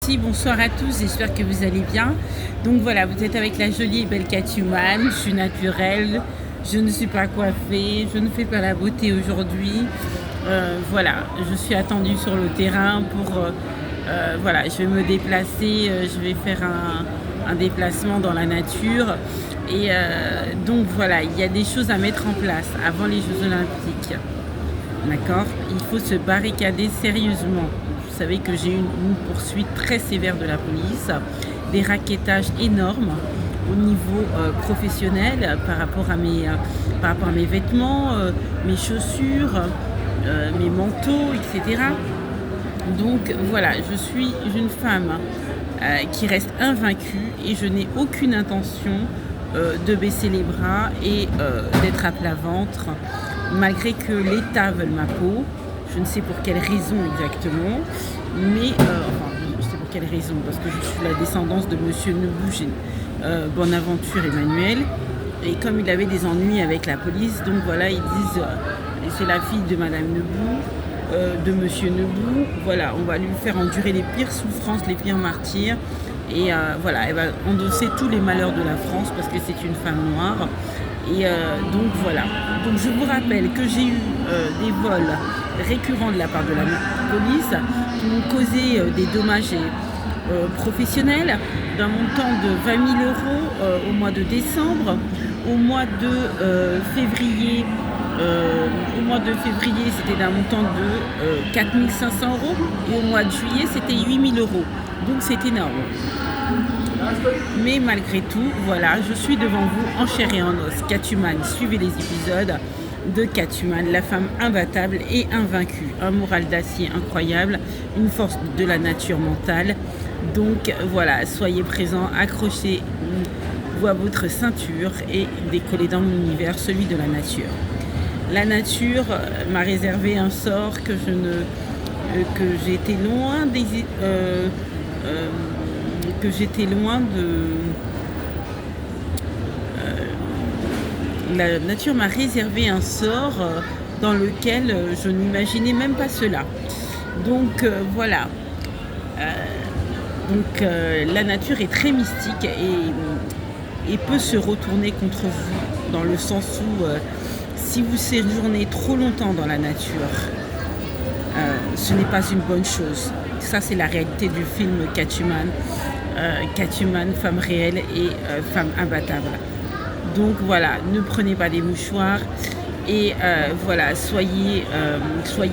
Merci, bonsoir à tous, j'espère que vous allez bien. Donc voilà, vous êtes avec la jolie et belle Catwoman, je suis naturelle, je ne suis pas coiffée, je ne fais pas la beauté aujourd'hui. Voilà, je suis attendue sur le terrain pour... voilà, je vais me déplacer, je vais faire un déplacement dans la nature. Et donc voilà, il y a des choses à mettre en place avant les Jeux Olympiques. D'accord? Il faut se barricader sérieusement. Vous savez que j'ai eu une poursuite très sévère de la police, des raquettages énormes au niveau professionnel par rapport à mes vêtements, mes chaussures, mes manteaux, etc. Donc voilà, je suis une femme qui reste invaincue et je n'ai aucune intention de baisser les bras et d'être à plat ventre, malgré que l'État veuille ma peau. Je ne sais pour quelle raison exactement, mais enfin, je sais pour quelle raison, parce que je suis la descendance de Monsieur Nebou, Bonaventure Emmanuel, et comme il avait des ennuis avec la police, donc voilà, ils disent, c'est la fille de Madame Nebou, de Monsieur Nebou, voilà, on va lui faire endurer les pires souffrances, les pires martyrs, et voilà, elle va endosser tous les malheurs de la France, parce que c'est une femme noire. Et donc voilà. Donc je vous rappelle que j'ai eu des vols récurrents de la part de la police qui m'ont causé des dommages professionnels d'un montant de 20 000 euros au mois de décembre. Au mois de février, c'était d'un montant de 4 500 euros. Et au mois de juillet, c'était 8 000 euros. Donc c'est énorme. Mais malgré tout, voilà, je suis devant vous en chair et en os. Catwoman, suivez les épisodes de Catwoman, la femme imbattable et invaincue. Un moral d'acier incroyable, une force de la nature mentale. Donc voilà, soyez présents, accrochez-vous à votre ceinture et décollez dans mon univers, celui de la nature. La nature m'a réservé un sort que j'ai été loin la nature m'a réservé un sort dans lequel je n'imaginais même pas cela. Donc voilà. La nature est très mystique et peut se retourner contre vous, dans le sens où si vous séjournez trop longtemps dans la nature, ce n'est pas une bonne chose. Ça, c'est la réalité du film Catwoman. Catwoman, femme réelle et femme imbattable. Donc voilà, ne prenez pas des mouchoirs et voilà, soyez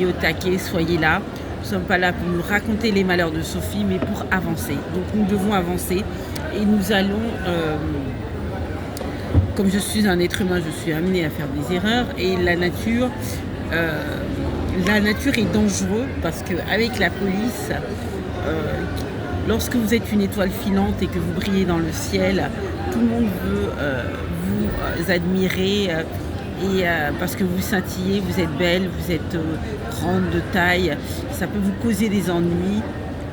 au taquet, soyez là. Nous ne sommes pas là pour nous raconter les malheurs de Sophie, mais pour avancer. Donc nous devons avancer et nous allons, comme je suis un être humain, je suis amenée à faire des erreurs et la nature est dangereuse parce qu'avec la police, lorsque vous êtes une étoile filante et que vous brillez dans le ciel, tout le monde veut vous admirer et parce que vous scintillez, vous êtes belle, vous êtes grande de taille, ça peut vous causer des ennuis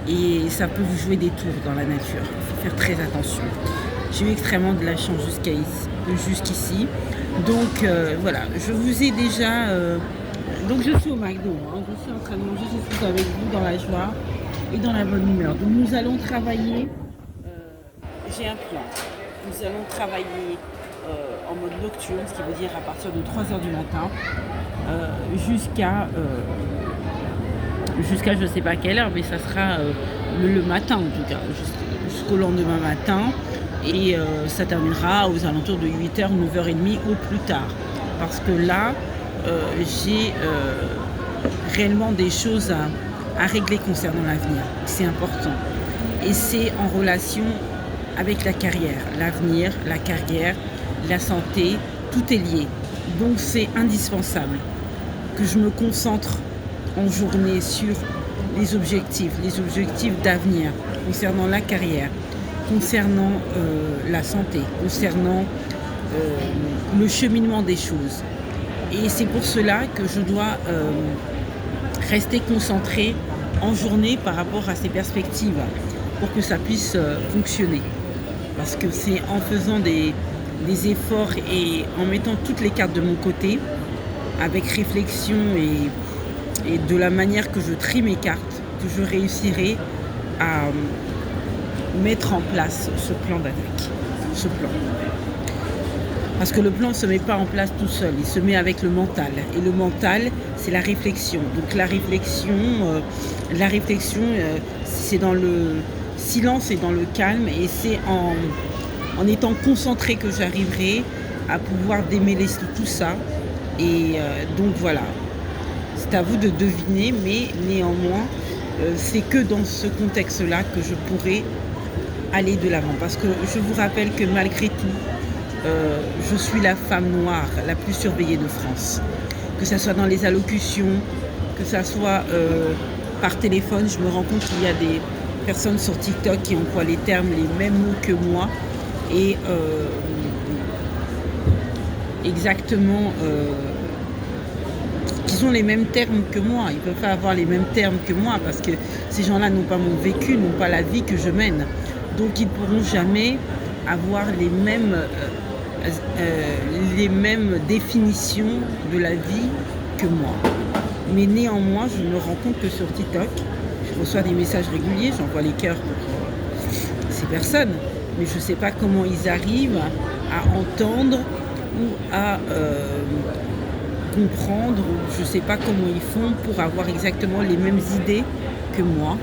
et ça peut vous jouer des tours dans la nature. Il faut faire très attention. J'ai eu extrêmement de la chance jusqu'ici. Donc voilà, je vous ai déjà... donc je suis au McDo, je suis en train de manger, je suis avec vous dans la joie et dans la bonne humeur. Donc nous allons travailler, j'ai un plan, nous allons travailler en mode nocturne, ce qui veut dire à partir de 3h du matin jusqu'à je ne sais pas quelle heure, mais ça sera le matin en tout cas, jusqu'au lendemain matin et ça terminera aux alentours de 8h, 9h30 au plus tard. Parce que là, j'ai réellement des choses à régler concernant l'avenir. C'est important. Et c'est en relation avec la carrière. L'avenir, la carrière, la santé, tout est lié. Donc c'est indispensable que je me concentre en journée sur les objectifs d'avenir concernant la carrière, concernant la santé, concernant le cheminement des choses. Et c'est pour cela que je dois rester concentrée en journée par rapport à ces perspectives pour que ça puisse fonctionner. Parce que c'est en faisant des efforts et en mettant toutes les cartes de mon côté, avec réflexion et de la manière que je trie mes cartes, que je réussirai mettre en place ce plan d'attaque, ce plan. Parce que le plan ne se met pas en place tout seul, il se met avec le mental. Et le mental, c'est la réflexion. Donc la réflexion, c'est dans le silence et dans le calme. Et c'est en étant concentré que j'arriverai à pouvoir démêler tout ça. Et donc voilà, c'est à vous de deviner, mais néanmoins, c'est que dans ce contexte-là que je pourrai aller de l'avant. Parce que je vous rappelle que malgré tout, je suis la femme noire la plus surveillée de France. Que ce soit dans les allocutions, que ce soit par téléphone, je me rends compte qu'il y a des personnes sur TikTok qui emploient les termes, les mêmes mots que moi. Et exactement, qu'ils ont les mêmes termes que moi. Ils ne peuvent pas avoir les mêmes termes que moi parce que ces gens-là n'ont pas mon vécu, n'ont pas la vie que je mène. Donc ils ne pourront jamais avoir les mêmes définitions de la vie que moi. Mais néanmoins, je me rends compte que sur TikTok, je reçois des messages réguliers, j'envoie les cœurs pour ces personnes, mais je ne sais pas comment ils arrivent à entendre ou à comprendre, ou je ne sais pas comment ils font pour avoir exactement les mêmes idées que moi,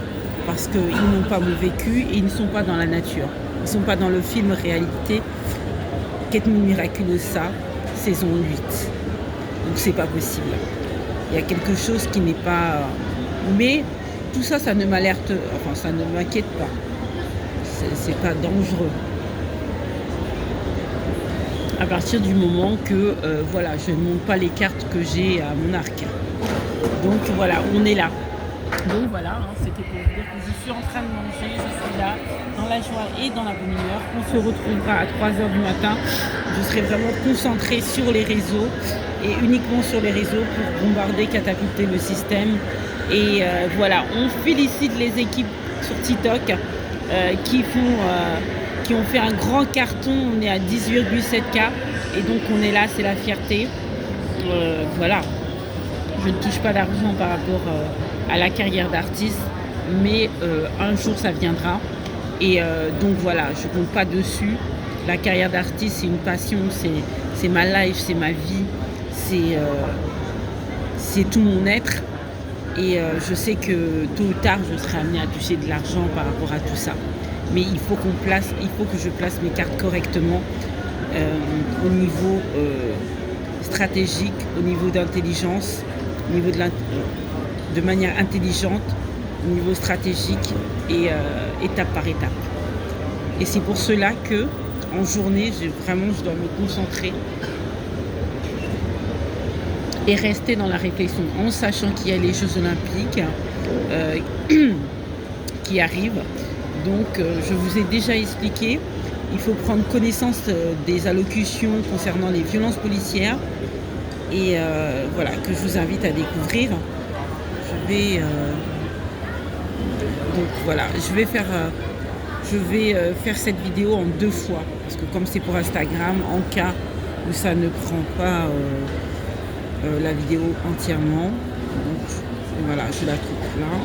parce qu'ils n'ont pas mon vécu et ils ne sont pas dans la nature. Ils ne sont pas dans le film réalité Quête miraculeuse, saison 8. Donc c'est pas possible. Il y a quelque chose qui n'est pas... Mais tout ça, ça ne m'alerte... Enfin, ça ne m'inquiète pas. C'est pas dangereux. À partir du moment que, voilà, je ne monte pas les cartes que j'ai à mon arc. Donc voilà, on est là. Donc voilà, c'était pour vous dire que je suis en train de manger, je suis là, dans la joie et dans la bonne humeur. On se retrouvera à 3h du matin. Je serai vraiment concentrée sur les réseaux et uniquement sur les réseaux pour bombarder, catapulter le système. Et voilà, on félicite les équipes sur TikTok qui ont fait un grand carton. On est à 18,7K et donc on est là, c'est la fierté. Voilà, je ne touche pas d'argent par rapport à la carrière d'artiste, mais un jour ça viendra. Et donc voilà, je ne compte pas dessus. La carrière d'artiste, c'est une passion, c'est ma life, c'est ma vie, c'est tout mon être. Et je sais que tôt ou tard, je serai amenée à toucher de l'argent par rapport à tout ça. Mais il faut que je place mes cartes correctement au niveau stratégique, au niveau d'intelligence, au niveau de manière intelligente, au niveau stratégique et étape par étape. Et c'est pour cela que en journée, je dois me concentrer et rester dans la réflexion en sachant qu'il y a les Jeux Olympiques qui arrivent. Donc je vous ai déjà expliqué, il faut prendre connaissance des allocutions concernant les violences policières et voilà, que je vous invite à découvrir. Donc voilà, je vais faire cette vidéo en 2 fois parce que comme c'est pour Instagram, en cas où ça ne prend pas la vidéo entièrement, donc voilà, je la trouve là.